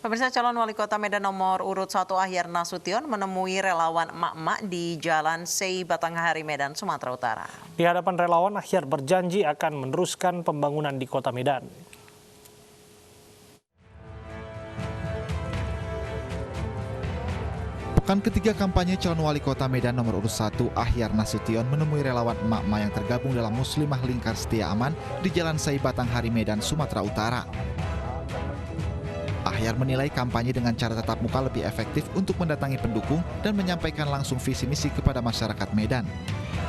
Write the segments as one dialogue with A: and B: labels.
A: Pemirsa, calon wali kota Medan nomor urut 1 Ahyar Nasution menemui relawan emak-emak di Jalan Sei Batanghari, Medan, Sumatera Utara.
B: Di hadapan relawan, Ahyar berjanji akan meneruskan pembangunan di kota Medan.
C: Pekan ketiga kampanye calon wali kota Medan nomor urut 1 Ahyar Nasution menemui relawan emak-emak yang tergabung dalam Muslimah Lingkar Setia Aman di Jalan Sei Batanghari, Medan, Sumatera Utara. Ahyar menilai kampanye dengan cara tatap muka lebih efektif untuk mendatangi pendukung dan menyampaikan langsung visi misi kepada masyarakat Medan.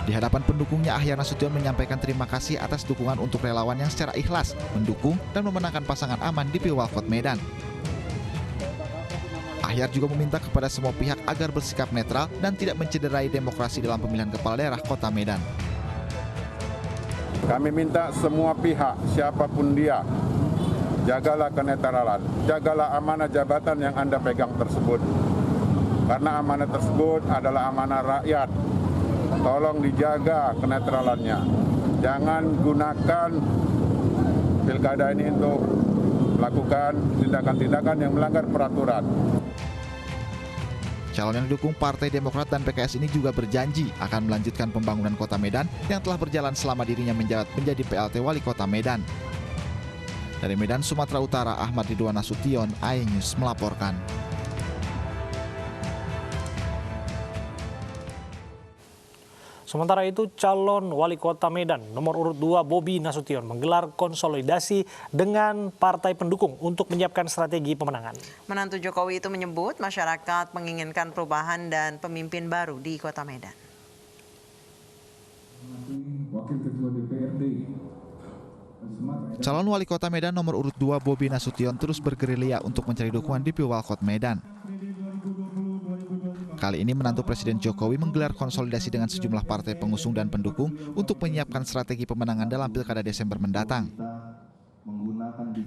C: Di hadapan pendukungnya, Ahyar Nasution menyampaikan terima kasih atas dukungan untuk relawan yang secara ikhlas mendukung dan memenangkan pasangan aman di Pilwalkot Medan. Ahyar juga meminta kepada semua pihak agar bersikap netral dan tidak mencederai demokrasi dalam pemilihan kepala daerah kota Medan.
D: Kami minta semua pihak, siapapun dia, jagalah kenetralan, jagalah amanah jabatan yang Anda pegang tersebut. Karena amanah tersebut adalah amanah rakyat. Tolong dijaga kenetralannya. Jangan gunakan pilkada ini untuk melakukan tindakan-tindakan yang melanggar peraturan.
C: Calon yang didukung Partai Demokrat dan PKS ini juga berjanji akan melanjutkan pembangunan kota Medan yang telah berjalan selama dirinya menjabat menjadi PLT Wali Kota Medan. Dari Medan, Sumatera Utara, Ahmad Ridwan Nasution, iNews melaporkan.
B: Sementara itu, calon wali kota Medan nomor urut 2 Bobi Nasution menggelar konsolidasi dengan partai pendukung untuk menyiapkan strategi pemenangan.
A: Menantu Jokowi itu menyebut masyarakat menginginkan perubahan dan pemimpin baru di kota Medan.
C: Calon wali kota Medan nomor urut 2 Bobi Nasution terus bergerilya untuk mencari dukungan di Pilwalkot Medan. Kali ini menantu Presiden Jokowi menggelar konsolidasi dengan sejumlah partai pengusung dan pendukung untuk menyiapkan strategi pemenangan dalam Pilkada Desember mendatang.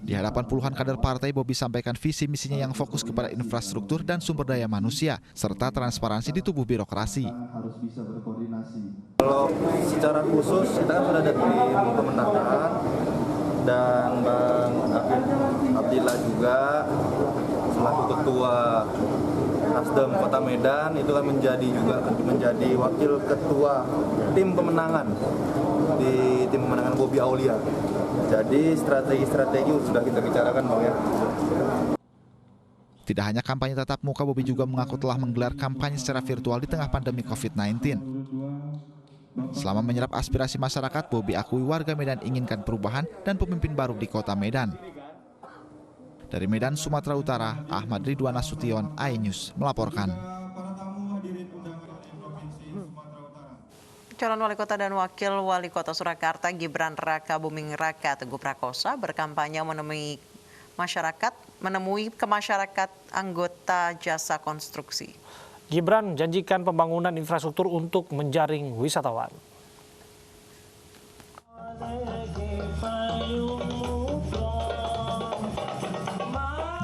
C: Di hadapan puluhan kader partai, Bobi sampaikan visi misinya yang fokus kepada infrastruktur dan sumber daya manusia, serta transparansi di tubuh birokrasi.
E: Kalau secara khusus, kita kan sudah ada tim pemenangan, dan Bang Abdillah juga selaku ketua Nasdem Kota Medan itu kan menjadi wakil ketua tim pemenangan di tim pemenangan Bobi Aulia. Jadi strategi sudah kita bicarakan, Bang, ya.
C: Tidak hanya kampanye tatap muka, Bobi juga mengaku telah menggelar kampanye secara virtual di tengah pandemi COVID-19. Selama menyerap aspirasi masyarakat, Bobi akui warga Medan inginkan perubahan dan pemimpin baru di kota Medan. Dari Medan, Sumatera Utara, Ahmad Ridwan Nasution, iNews melaporkan.
A: Calon wali kota dan wakil wali kota Surakarta Gibran Raka Buming Raka Teguh Prakosa berkampanye menemui ke masyarakat anggota jasa konstruksi.
B: Gibran janjikan pembangunan infrastruktur untuk menjaring wisatawan.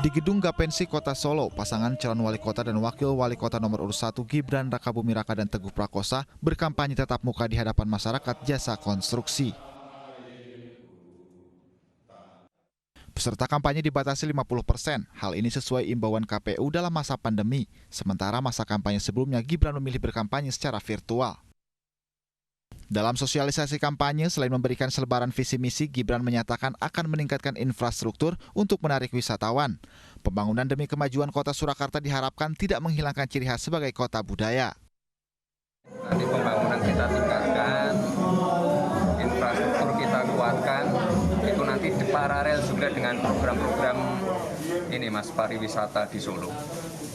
C: Di Gedung Gapensi Kota Solo, pasangan calon wali kota dan wakil wali kota nomor urut 1 Gibran Raka Buming Raka dan Teguh Prakosa berkampanye tatap muka di hadapan masyarakat jasa konstruksi. Peserta kampanye dibatasi 50%. Hal ini sesuai imbauan KPU dalam masa pandemi. Sementara masa kampanye sebelumnya Gibran memilih berkampanye secara virtual. Dalam sosialisasi kampanye, selain memberikan selebaran visi misi, Gibran menyatakan akan meningkatkan infrastruktur untuk menarik wisatawan. Pembangunan demi kemajuan kota Surakarta diharapkan tidak menghilangkan ciri khas sebagai kota budaya.
F: Nanti pembangunan kita tingkatkan, infrastruktur kita kuatkan, itu nanti paralel juga dengan program-program ini, Mas, pariwisata di Solo.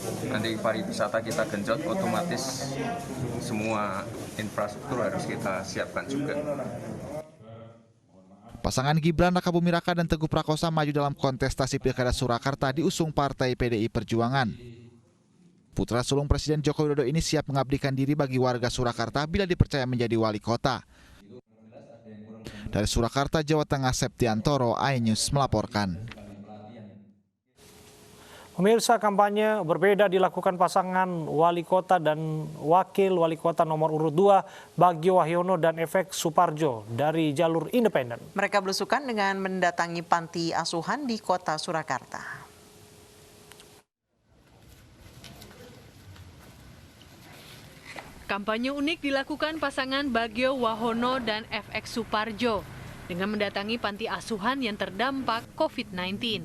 F: Nanti pariwisata kita genjot, otomatis semua infrastruktur harus kita siapkan juga.
C: Pasangan Gibran Raka Buming Raka dan Teguh Prakosa maju dalam kontestasi Pilkada Surakarta diusung Partai PDI Perjuangan. Putra sulung Presiden Joko Widodo ini siap mengabdikan diri bagi warga Surakarta bila dipercaya menjadi wali kota. Dari Surakarta, Jawa Tengah, Septiantoro, iNews melaporkan.
B: Pemirsa, kampanye berbeda dilakukan pasangan wali kota dan wakil wali kota nomor urut 2 Bagio Wahyono dan Efek Suparjo dari jalur independen.
A: Mereka belusukan dengan mendatangi panti asuhan di kota Surakarta.
G: Kampanye unik dilakukan pasangan Bagio Wahono dan FX Suparjo dengan mendatangi panti asuhan yang terdampak COVID-19.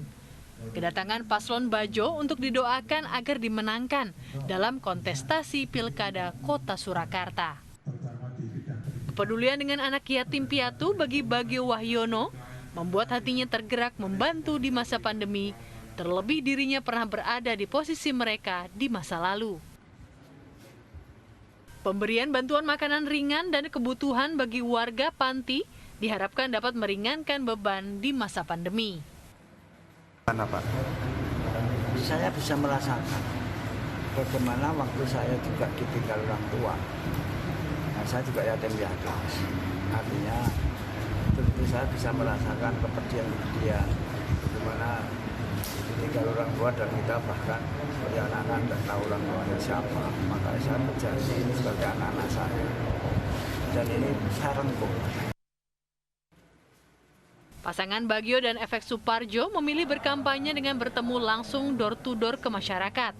G: Kedatangan paslon Bajo untuk didoakan agar dimenangkan dalam kontestasi Pilkada Kota Surakarta. Kepedulian dengan anak yatim piatu bagi Bagio Wahyono membuat hatinya tergerak membantu di masa pandemi, terlebih dirinya pernah berada di posisi mereka di masa lalu. Pemberian bantuan makanan ringan dan kebutuhan bagi warga panti diharapkan dapat meringankan beban di masa pandemi.
E: Kenapa?
H: Saya bisa merasakan bagaimana waktu saya juga ditinggal orang tua. Nah, saya juga yatim piatu. Artinya tentu saya bisa merasakan kepedihan-kepedihan bagaimana ditinggal orang tua dan kita bahkan sebagai anak-anak tidak tahu orang tuanya siapa. Makanya saya berjanji ini sebagai anak-anak saya. Dan ini saya rengkuh.
G: Pasangan Bagio dan FX Suparjo memilih berkampanye dengan bertemu langsung door-to-door ke masyarakat.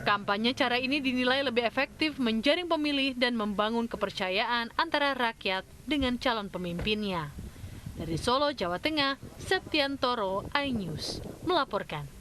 G: Kampanye cara ini dinilai lebih efektif menjaring pemilih dan membangun kepercayaan antara rakyat dengan calon pemimpinnya. Dari Solo, Jawa Tengah, Septiantoro, iNews melaporkan.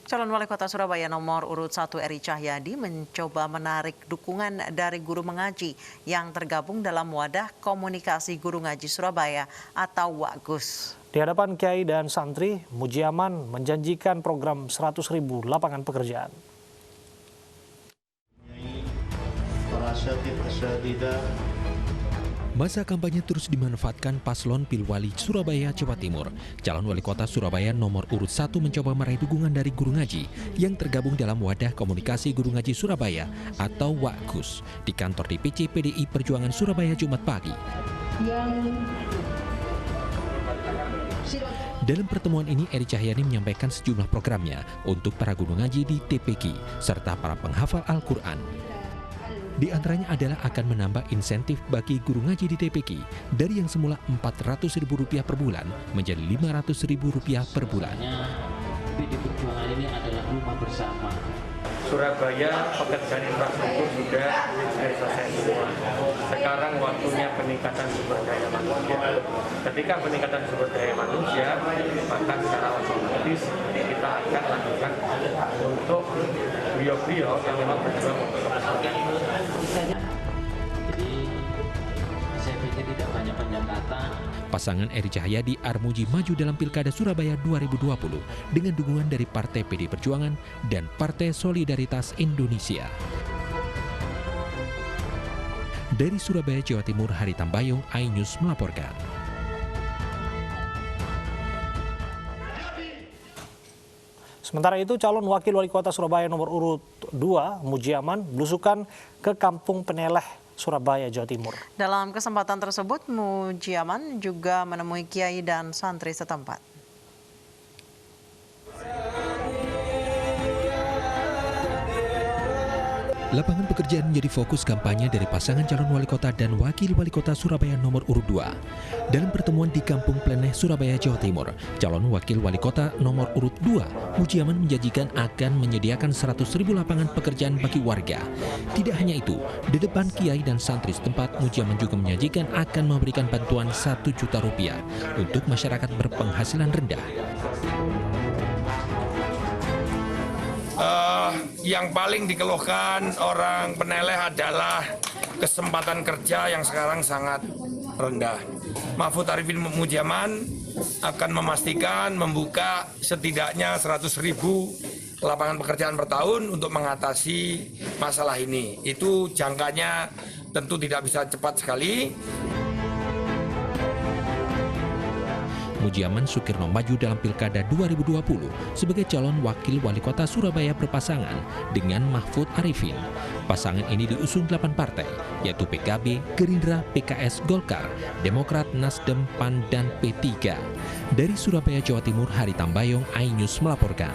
A: Calon Wali Kota Surabaya nomor urut 1 Eri Cahyadi mencoba menarik dukungan dari guru mengaji yang tergabung dalam wadah komunikasi guru ngaji Surabaya atau WAKGUS.
B: Di hadapan kiai dan santri, Mujiaman menjanjikan program 100.000 lapangan pekerjaan.
I: Masa kampanye terus dimanfaatkan paslon Pilwali Surabaya, Jawa Timur. Calon Wali Kota Surabaya nomor urut 1 mencoba meraih dukungan dari guru ngaji yang tergabung dalam wadah komunikasi guru ngaji Surabaya atau WAKGUS di kantor DPC PDI Perjuangan Surabaya Jumat pagi. Dalam pertemuan ini, Eri Cahyadi menyampaikan sejumlah programnya untuk para guru ngaji di TPQ serta para penghafal Al-Quran. Di antaranya adalah akan menambah insentif bagi guru ngaji di TPQ dari yang semula Rp400.000 per bulan menjadi Rp500.000 per bulan.
J: PD Perjuangan ini adalah rumah bersama.
F: Surabaya pekerjaan infrastruktur sudah selesai semua. Sekarang waktunya peningkatan sumber daya manusia. Ketika peningkatan sumber daya manusia, maka secara otomatis kita akan lakukan untuk beliau-beliau yang memang berjuang untuk kepentingan.
J: Jadi saya pikir tidak banyak panjang kata.
I: Pasangan Eri Cahyadi Armuji maju dalam Pilkada Surabaya 2020 dengan dukungan dari Partai PD Perjuangan dan Partai Solidaritas Indonesia. Dari Surabaya, Jawa Timur, Hari Tambayong, iNews melaporkan.
B: Sementara itu, calon wakil wali kota Surabaya nomor urut 2, Mujiaman, belusukan ke Kampung Peneleh, Surabaya, Jawa Timur.
A: Dalam kesempatan tersebut, Mujiaman juga menemui kiai dan santri setempat.
I: Lapangan pekerjaan menjadi fokus kampanye dari pasangan calon wali kota dan wakil wali kota Surabaya nomor urut 2. Dalam pertemuan di Kampung Peneleh, Surabaya, Jawa Timur, calon wakil wali kota nomor urut 2, Mujiaman menjanjikan akan menyediakan 100.000 lapangan pekerjaan bagi warga. Tidak hanya itu, di depan kiai dan santri setempat, Mujiaman juga menjanjikan akan memberikan bantuan Rp1 juta untuk masyarakat berpenghasilan rendah.
K: Yang paling dikeluhkan orang Peneleh adalah kesempatan kerja yang sekarang sangat rendah. Mahfud Arifin Mujiaman akan memastikan membuka setidaknya 100.000 lapangan pekerjaan per tahun untuk mengatasi masalah ini. Itu jangkanya tentu tidak bisa cepat sekali.
I: Mujiaman Sukirno maju dalam Pilkada 2020 sebagai calon wakil wali kota Surabaya berpasangan dengan Mahfud Arifin. Pasangan ini diusung 8 partai, yaitu PKB, Gerindra, PKS, Golkar, Demokrat, Nasdem, PAN, dan P3. Dari Surabaya, Jawa Timur, Hari Tambayong, iNews melaporkan.